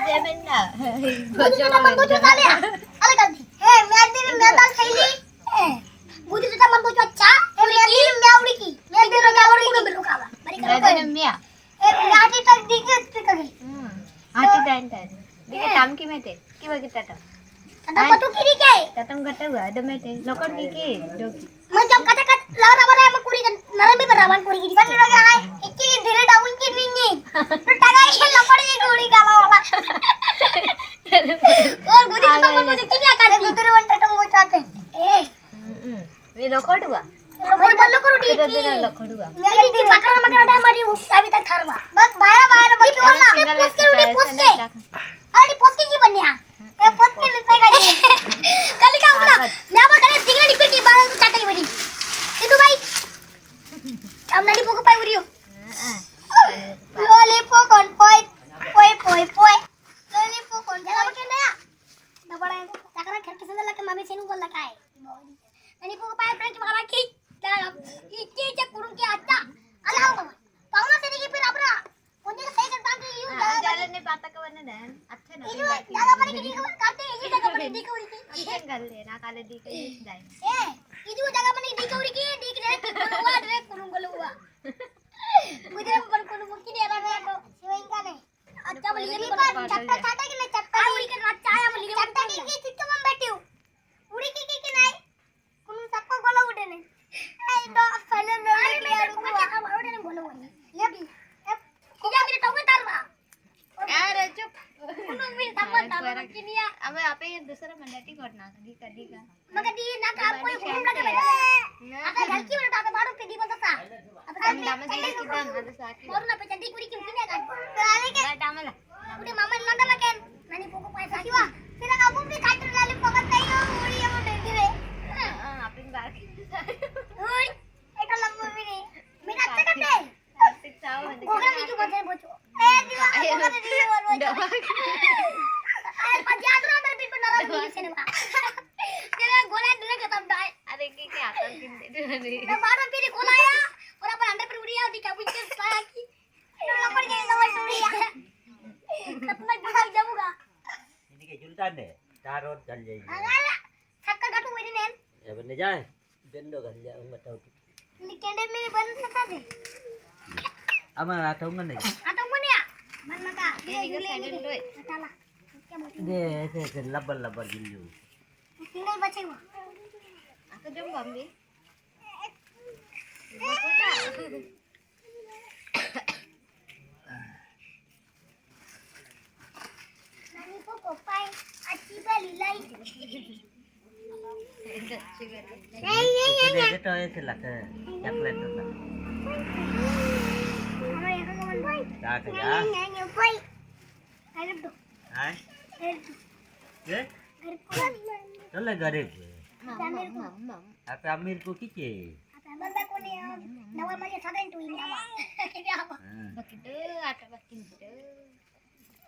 जेमेना बुद्धि तो मन बोझो काले अरे गलती हे मैं दिन में दाल खैली बुद्धि तो मन बोझो अच्छा हे मैं दिन में उड़ी की मैं दिन में उड़ी को बिल्लो खावा बड़ी करो मिया हे लाठी तक दिखे कगे आटी डांटा दिखे टाम की मेते की बगिता तो ada patu kiri ke ततम गटा हुआ दमेते लोकड़ की डोकी macam kata-kata lara bara sama kuri kan narambi berawan kuri gini kan lagi ay iki dire daun kini ni tagai he lapar ni kuri gala wala और बुद्धि तो मन बोझो किया कर दी तेरे वन टटम वो चाहते ए वे लोकड़ हुआ लोकड़ बल्लो करो डी तेरा तेरा लोकड़ हुआ मेरी दी मकर मकर ada mari अभी तक थारवा बस बाहर बाहर बच्चों वाला पोस्ट के अरे पोस्ट की बनया ए पोस्ट के लेते गए कल का बोला मैं अब करे सिंगल डिपेटी बाहर चाटली बड़ी itu baik am nali poko pai uriyo lollipop kon poi lollipop kon jala bakenda ya dabara takara kher kisan la ke mami senu gol la kai nani poko pai prank mara ki dalam iki je kurung ki atta ala pauna seni ki pir abra konje ka sai kan ki yu jalan ne pata ka wanna dan अच्छे ना itu daga mari ki dikawar karte ini daga mari dikawar ki अच्छे कर ले ना काले दी के जाए itu daga mari dikawar ki dikre kurungwa dire kurung golwa मुझे पर कोनो मुक्की दे रहा है तो शिवइंगा ने अच्छा बोली ये पर चट्टा छाटा के नहीं चट्टा उड़ी के अच्छा आया बोली चट्टा के चित्त में बैठी हूं उड़ी के नहीं कोनो सबको गोला उड़े ने ए तो पहले अरे मैं को क्या उड़े ने गोला उड़े ये भी क्या मेरे टोके तारवा अरे चुप कोनो मेरे तारवा तारवा किनिया अब आपे ये दूसरा मंडटी करना दी का मगर दी ना काम कोई घूम लगे आता घर की बड़ा आता बाड़ो पे दी बता हम दाम दी किदा ना साकी और ना पे चड्डी पूरी क्यों किने का आले के दामला उडे मामा लंडा लगे ननी पोको पैसा किवा फिर अब भी काटर लाले पकड़ नहीं हो उड़ी हम टेंडी रे हां अपन बार उड़ी एटा लंबो भी नहीं मेरा अच्छा करते सिक चाव गोगरा नीचू बचे बोचो ए दिवा गोगरा दी और बोचो ए पंजाब रो अंदर भी नरम नहीं से ना तेरा गोला दिले के तब डाय अरे की आता किन दे ना बार में फिर गोला आया और अपन अंदर पर उड़िया दिखा बुझे साया की लोला पड़ गई दवाई उड़िया कितना भाग जाऊंगा ini ke jultan deh tarot gal jai अगर थक्का घटू मेरे ने ya bende jai bendo gal jai ngat tahu निकेंडे मेरे बन सकता दे ama atau ngan deh atau mana ya मन मका ये निकल साइड लो चला क्या बोल deh se labar labar gilju नहीं बचे हुआ aku jom bambi नानी को कोपाई अच्छी वाली लाई नहीं itu deh itu ya selak coklat tuh हमारे यहाँ का मन भाई dah ke ya नहीं भाई अरे दो hai अरे ye घर को tole garib mam apa amir ku kice apa बंदा को नहीं नवा मजे साधन टू ini apa क्या apa begitu ada bakin itu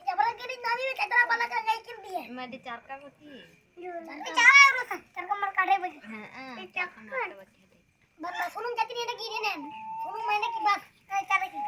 जबरन के दिन नानी में कतरा वाला का नहीं किन दिए emang dicarka bagi बेचारा है रोसा चरका मर काढ़े बजे heeh बस सुनुं जाती नहीं ना गिरे ने सुनुं महीने की बात चले की